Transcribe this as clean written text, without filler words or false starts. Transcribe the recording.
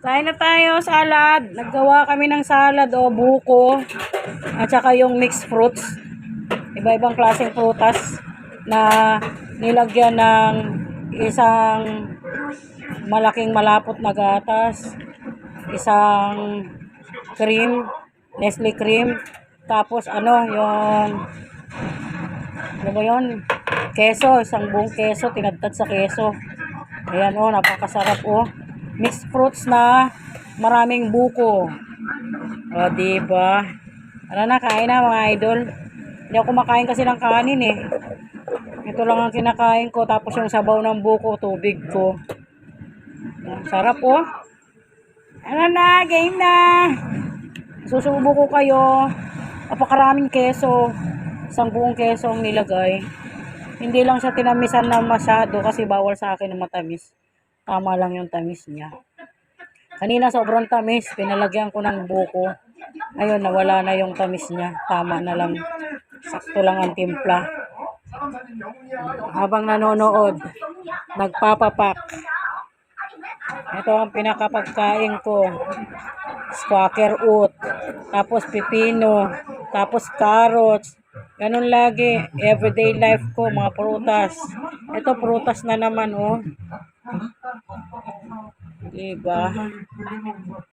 Kain na tayo, salad. Naggawa kami ng salad o buko. At saka yung mixed fruits. Iba-ibang klaseng prutas na nilagyan ng isang malaking malapot na gatas. Isang cream, Nestle cream. Tapos yung ano ba yun? Keso, isang buong keso, tinadtad sa keso. Ayan napakasarap Mixed fruits na maraming buko. Diba? Ano na, kain na mga idol. Hindi ako kumakain kasi ng kanin Ito lang ang kinakain ko, tapos yung sabaw ng buko, tubig ko. Sarap Ano na, game na. Susubo ko kayo. Napakaraming keso. Isang buong keso ang nilagay. Hindi lang siya tinamisan na masyado kasi bawal sa akin ng matamis. Tama lang yung tamis niya. Kanina sobrang tamis, pinalagyan ko ng buko. Ayun, nawala na yung tamis niya. Tama na lang. Sakto lang ang timpla. Habang nanonood, nagpapapak. Ito ang pinakapagkain ko. Squacker oat, tapos pipino, tapos carrots. Ganun lagi, everyday life ko, mga prutas. Ito prutas na naman Diba?